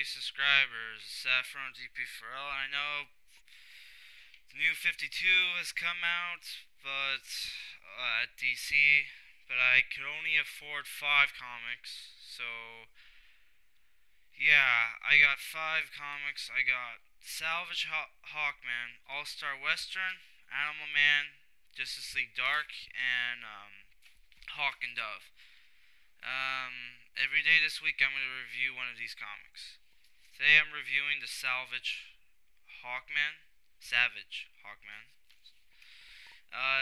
20 subscribers. Saffron DP4L. I know the new 52 has come out, but at DC, but I could only afford 5 comics. So yeah, I got 5 comics. I got Salvage Hawkman, All Star Western, Animal Man, Justice League Dark, and Hawk and Dove. Every day this week I'm going to review one of these comics. Today I'm reviewing the Hawkman. Savage Hawkman.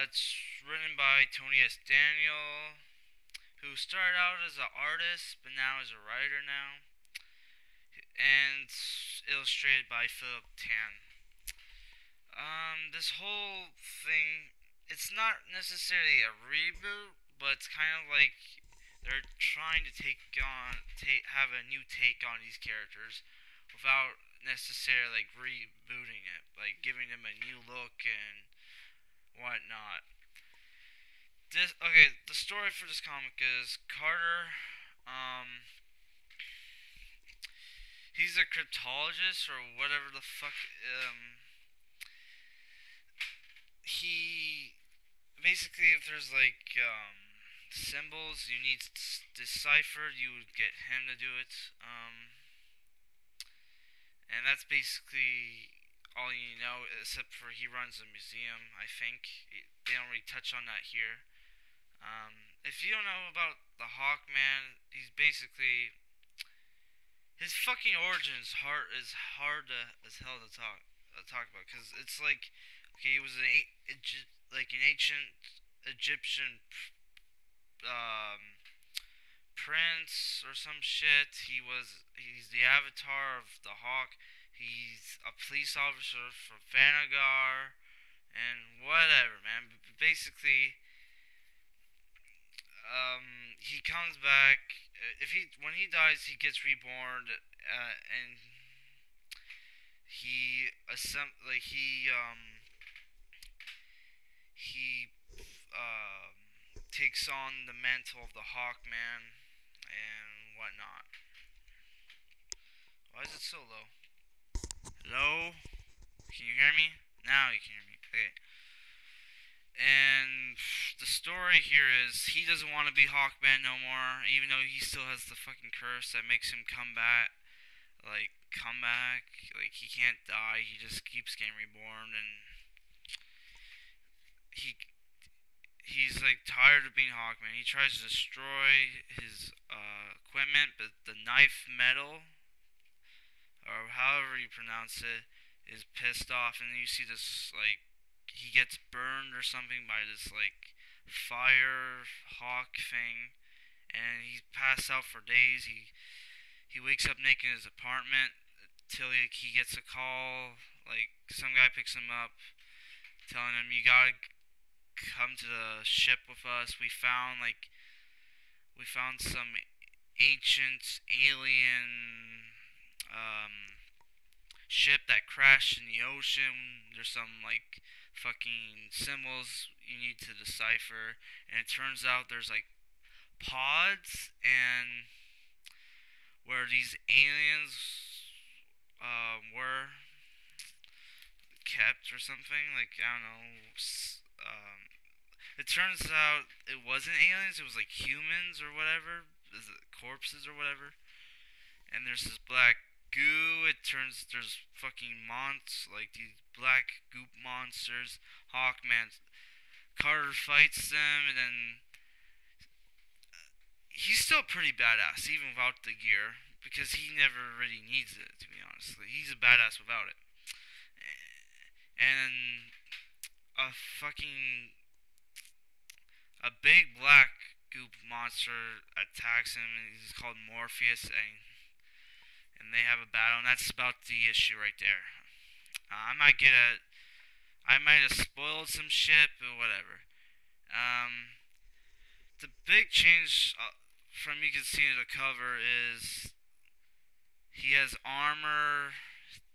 It's written by Tony S. Daniel, who started out as an artist, but now is a writer now. And illustrated by Philip Tan. This whole thing, it's not necessarily a reboot, but it's kind of like they're trying to have a new take on these characters without necessarily like rebooting it, like giving them a new look and whatnot. The story for this comic is Carter. He's a cryptologist or whatever the fuck. He basically, if there's like symbols you need deciphered, you would get him to do it. And that's basically all you know, except for he runs a museum. I think they don't really touch on that here. If you don't know about the Hawkman, he's basically his fucking origin is hard as hell to talk about, because it's like, okay, he was like an ancient Egyptian prince or some shit. He's the avatar of the Hawk. He's a police officer for Vanagar and whatever, man. Basically, he comes back. If he When he dies, he gets reborn, and he takes on the mantle of the Hawkman and whatnot. Why is it so low? Hello? Can you hear me? Now you can hear me. Okay. And the story here is he doesn't want to be Hawkman no more, even though he still has the fucking curse that makes him come back. Like, he can't die, he just keeps getting reborn, and he's like tired of being Hawkman. He tries to destroy his equipment, but the knife metal, or however you pronounce it, is pissed off, and then you see this, like, he gets burned or something by this, like, fire hawk thing, and he passed out for days. He wakes up naked in his apartment till he gets a call, like, some guy picks him up, telling him, you gotta come to the ship with us. We found some ancient alien ship that crashed in the ocean. There's some like fucking symbols you need to decipher, and it turns out there's like pods and where these aliens were kept or something. Like, I don't know. It turns out it wasn't aliens. It was like humans or whatever. Is it corpses or whatever? And there's this black goo. There's fucking like these black goop monsters. Hawkman. Carter fights them, and then he's still pretty badass even without the gear, because he never really needs it, to be honest. He's a badass without it. And a big black goop monster attacks him, and he's called Morpheus, and they have a battle, and that's about the issue right there. I might have spoiled some shit, but whatever. The big change from you can see in the cover is he has armor.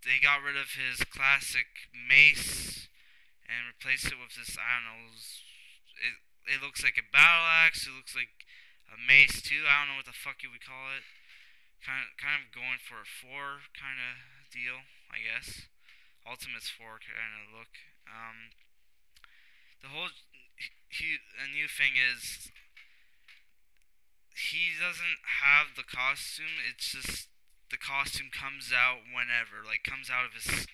They got rid of his classic mace and replaced it with this, I don't know, it looks like a battle axe. It looks like a mace too. I don't know what the fuck you would call it. kind of going for a 4 kind of deal, I guess. Ultimate's 4 kind of look. The whole a new thing is he doesn't have the costume. It's just the costume comes out whenever, like comes out of his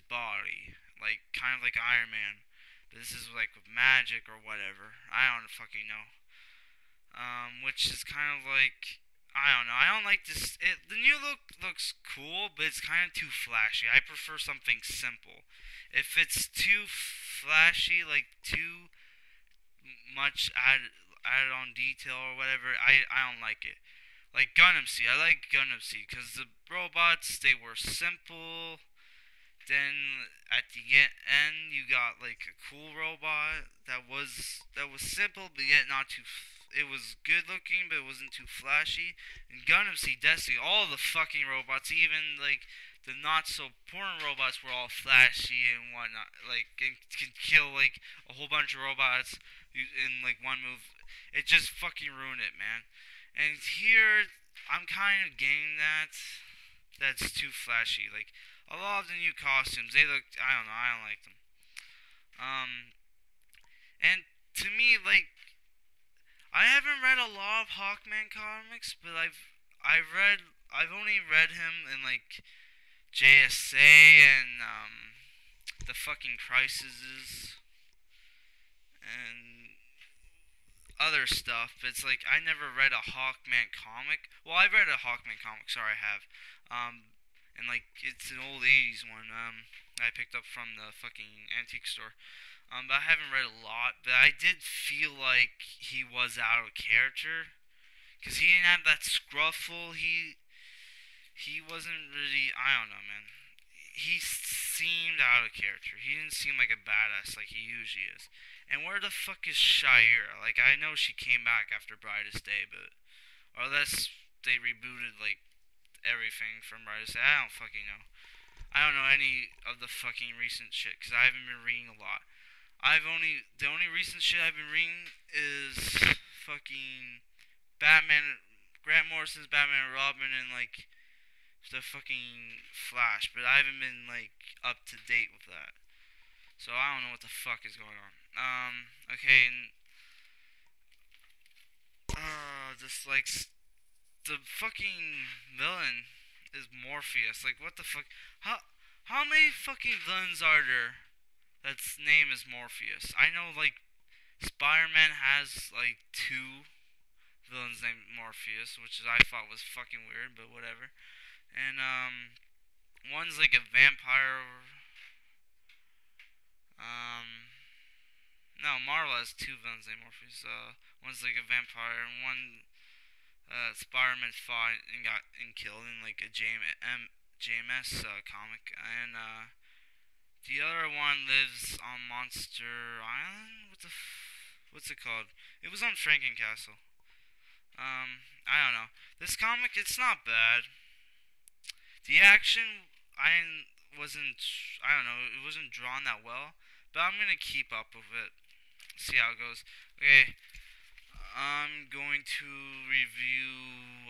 body, like kind of like Iron Man. But this is like with magic or whatever. I don't fucking know. Which is kind of like I don't know. I don't like this. The new look looks cool, but it's kind of too flashy. I prefer something simple. If it's too flashy, like too much added on detail or whatever, I don't like it. Like Gundam Seed, I like Gundam Seed because the robots they were simple. Then at the end, you got like a cool robot that was simple, but yet not too. It was good looking, but it wasn't too flashy. And Gundam Seed Destiny, all the fucking robots, even like the not so important robots, were all flashy and whatnot. Like it can kill like a whole bunch of robots in like one move. It just fucking ruined it, man. And here, I'm kind of getting that. That's too flashy. Like a lot of the new costumes, they look. I don't know. I don't like them. Um, and to me, like I haven't read a lot of Hawkman comics, but I've only read him in like JSA and the fucking Crises and other stuff. But it's like I never read a Hawkman comic. Well, I read a Hawkman comic. Sorry, I have. And like it's an old '80s one. I picked up from the fucking antique store. But I haven't read a lot. But I did feel like he was out of character because he didn't have that scruffle. He wasn't really. I don't know, man. He seemed out of character. He didn't seem like a badass like he usually is. And where the fuck is Shira? Like I know she came back after Brightest Day, but or unless they rebooted like everything from Brightest Day, I don't fucking know. I don't know any of the fucking recent shit because I haven't been reading a lot. The only recent shit I've been reading is fucking Batman, Grant Morrison's Batman and Robin, and like the fucking Flash, but I haven't been like up to date with that. So I don't know what the fuck is going on. Okay, and just like the fucking villain is Morpheus. Like what the fuck? How many fucking villains are there that's name is Morpheus? I know like Spider-Man has like two villains named Morpheus, which I thought was fucking weird, but whatever. And one's like a vampire. No, Marvel has two villains named Morpheus. One's like a vampire, and one Spider-Man fought and got and killed in like a JMS comic, and the other one lives on Monster Island. What's it called? It was on Frankencastle. I don't know. This comic, it's not bad. The action, wasn't. I don't know. It wasn't drawn that well, but I'm gonna keep up with it. See how it goes. Okay, I'm going to review.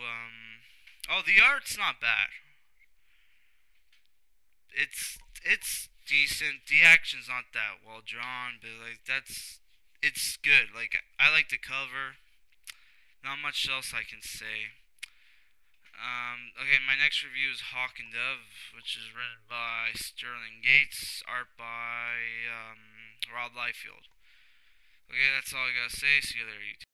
Oh, the art's not bad. It's decent. The action's not that well drawn, but like it's good. Like I like the cover. Not much else I can say. Okay, my next review is Hawk and Dove, which is written by Sterling Gates, art by Rob Liefeld. Okay, that's all I gotta say. See you later, YouTube.